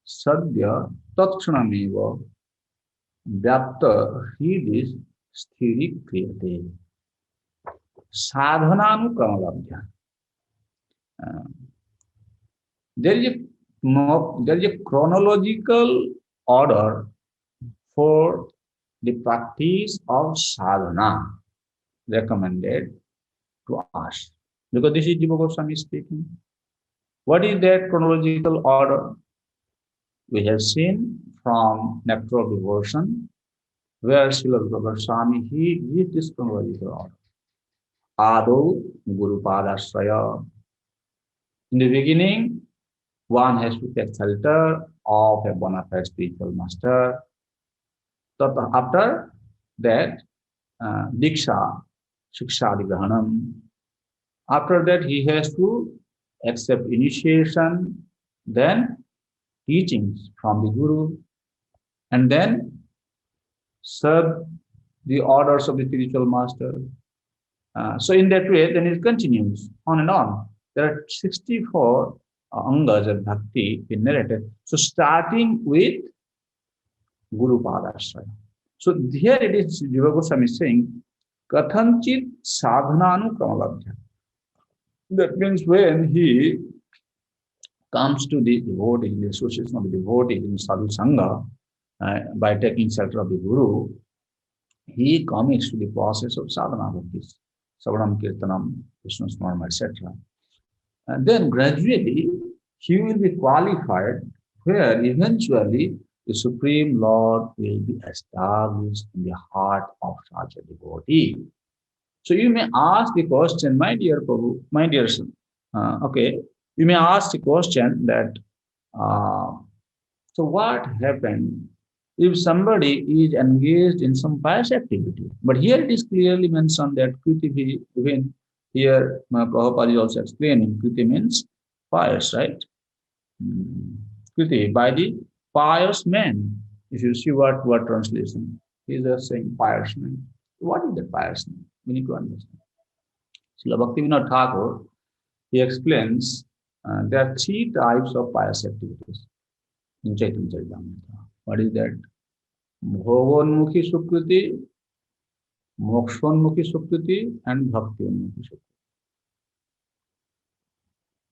sadhya tatkshanameva vyapta hridis sthiri kriyate. Sadhananu kramalabhya. There is a chronological order for the practice of sadhana recommended to us. Because this is Jiva Goswami speaking. What is that chronological order? We have seen from Nectar of Devotion, where Srila Jiva Goswami, he gives this chronological order. Ado Guru Padashraya. In the beginning, one has to take shelter of a bona fide spiritual master. So after that, Diksha, Shiksha Grahanam. After that, he has to accept initiation, then teachings from the Guru, and then serve the orders of the spiritual master. So in that way, then it continues on and on. There are 64 angas of bhakti in narrated. So starting with Guru Padashraya. So here it is, Jiva Goswami is saying, Kathanchit sadhananu kamalabdhya. That means when he comes to the devotee, the association of the devotee in sadhu sangha, by taking shelter of the Guru, he commits to the process of sadhana bhakti, Savanam Kirtanam, Vishnu Smaranam, etc. And then gradually he will be qualified where eventually the Supreme Lord will be established in the heart of such a devotee. So you may ask the question, my dear Prabhu, my dear son, okay, you may ask the question that, so what happened if somebody is engaged in some pious activity? But here it is clearly mentioned that Kriti, when here Prabhupada is also explaining, Kriti means pious, right? Kriti, by the pious man. If you see what translation, he is just saying pious man. What is that pious man? We need to understand. Srila Bhaktivinoda Thakur, he explains there are three types of pious activities in Chaitanya Charitamrita. What is that? Bhogonmukhi Sukriti, Mokshonmukhi Sukriti, and Bhaktionmukhi Sukriti.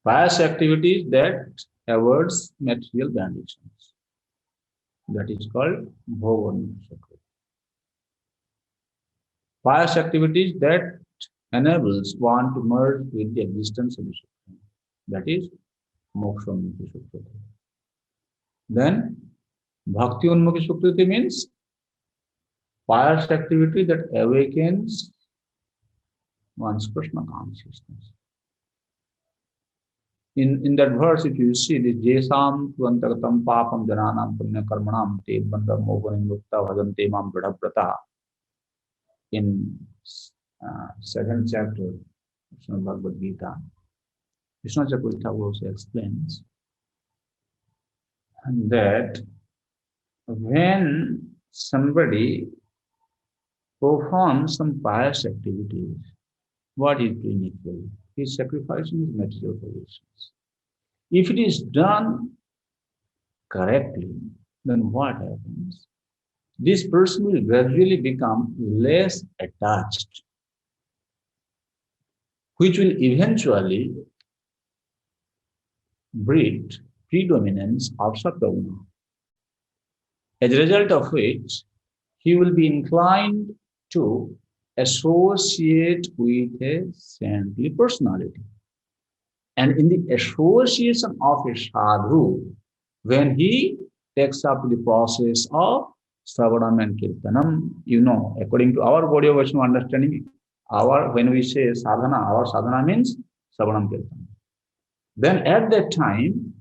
Pious activities that avoids material benedictions. That is called Bhogonmukhi Sukriti. Pious activities that enables one to merge with the existence of the Supreme. That is Mokshonmukhi Sukriti. Then Bhakti Unmukhi Sukriti means pious activity that awakens one's Krishna consciousness. In that verse, if you see the Jesam Tvantagatam Papam Jananam Punya Karmanam Te Bandha Mohanim Mukta Bhajante Mam Pradhaprata, in second chapter of Srimad Bhagavad Gita, Krishna Chakravarti also explains that when somebody performs some pious activities, what is doing equally? He is sacrificing his material possessions. If it is done correctly, then what happens? This person will gradually become less attached, which will eventually breed predominance of Sattva-guna. As a result of which, he will be inclined to associate with a saintly personality. And in the association of a sadhu, when he takes up the process of Sravanam and Kirtanam, you know, according to our Gaudiya Vaishnava understanding, when we say sadhana, our sadhana means Sravanam Kirtanam. Then at that time,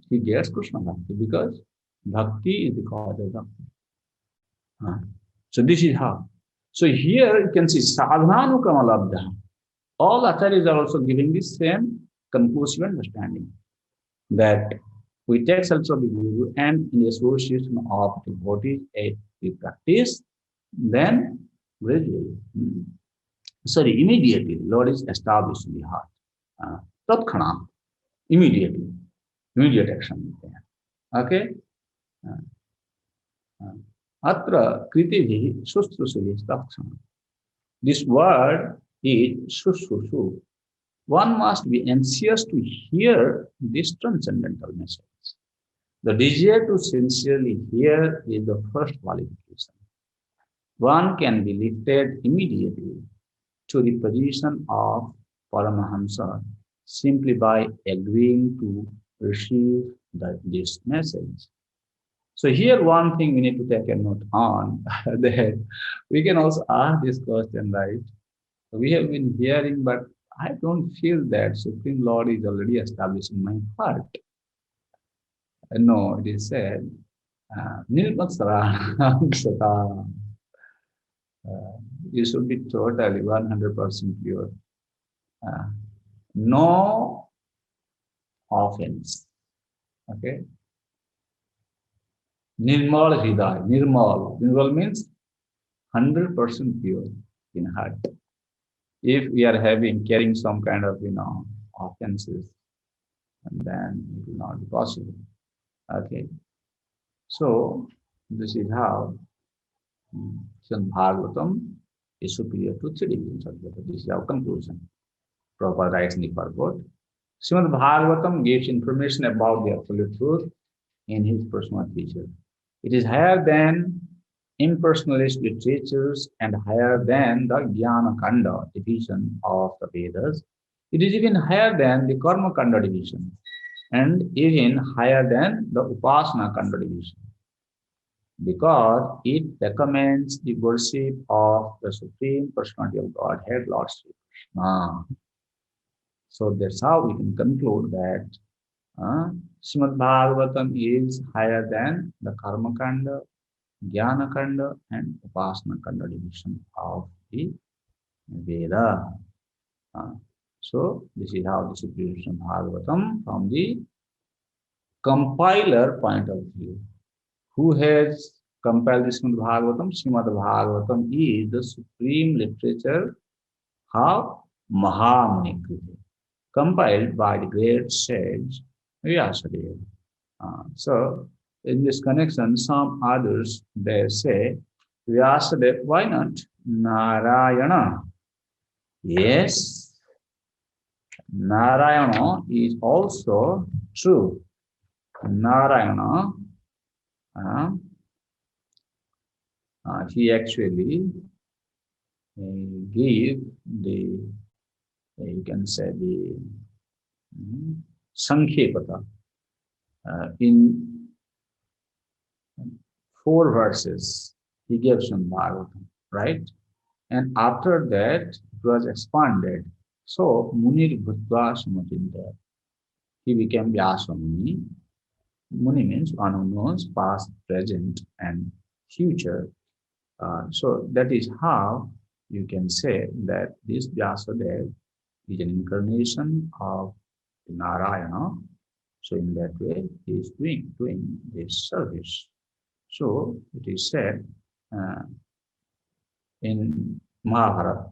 he gets Krishna Bhakti because Bhakti is the cause of Bhakti. So this is how. So here you can see sadhanu kamalabdha. All acharyas are also giving the same conclusive understanding that we take shelter of the Guru and in the association of the devotee we practice, then gradually, immediately, Lord is established in the heart. Tatkhanam, immediately, immediate action. Okay? Atra kritivi sustrusuli tatkhanam. This word is sushushu. One must be anxious to hear this transcendental message. The desire to sincerely hear is the first qualification. One can be lifted immediately to the position of Paramahamsa simply by agreeing to receive this message. So here one thing we need to take a note on that we can also ask this question, right? We have been hearing, but I don't feel that Supreme Lord is already established in my heart. No, it is said, Nilmatsara Sata. You should be totally 100% pure. Uh, no offense. Okay. Nirmal Hridaya. Nirmal. Nirmal means 100% pure in heart. If we are carrying some kind of, offenses, and then it will not be possible. Okay. So, this is how Srimad Bhagavatam is superior to three divisions of Veda. This is our conclusion. Prabhupada writes in the purport. Srimad Bhagavatam gives information about the absolute truth in his personal feature. It is higher than impersonalist literatures and higher than the Jnana Kanda division of the Vedas. It is even higher than the Karma Kanda division and even higher than the Upasana Kanda division because it recommends the worship of the Supreme Personality of Godhead, Lord Sri Krishna. So that's how we can conclude that Srimad Bhagavatam is higher than the Karma Kanda, Jnana Kanda, and Upasana Kanda division of the Veda. So this is how this is Srimad Bhagavatam from the compiler point of view. Who has compiled this Srimad Bhagavatam? Srimad Bhagavatam is the supreme literature of Mahamuni, compiled by the great sage Vyasadeva. So, in this connection, some others they say Vyasadeva, why not Narayana? Yes, Narayana is also true. Narayana, he actually gave the, you can say the Sankhepata in 4 verses. He gave some Bhagavatam, right? And after that, it was expanded. So, Munir Bhutva Samatinta. He became Vyasa Muni. Muni means one who knows past, present, and future. So that is how you can say that this Vyasadeva is an incarnation of Narayana. So in that way, he is doing this service. So it is said in Mahabharata,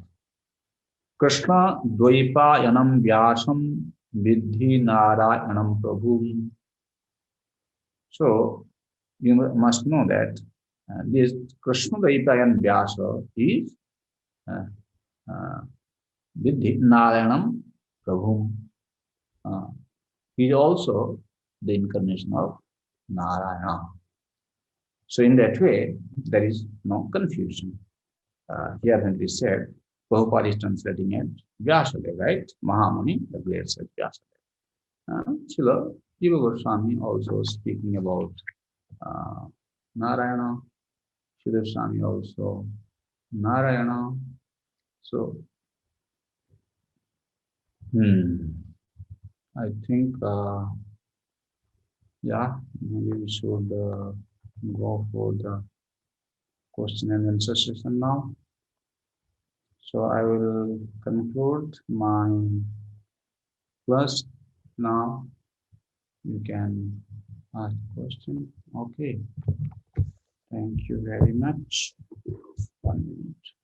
Krishna Dvaipayanam Vyasam Vidhi Narayanam Prabhu. So you must know that this Krishna Dvaipayan Vyasa is Vidhi Narayanam Prabhu. He is also the incarnation of Narayana. So in that way, there is no confusion. Here when we said, Prabhupada is translating it Vyasadeva, right? Mahamuni, the great said Vyasadeva. Srila Jiva Goswami also speaking about Narayana. Srila Goswami also Narayana. So, I think, yeah, maybe we should go for the question and answer session now. So I will conclude my class now. You can ask question. Okay. Thank you very much. 1 minute.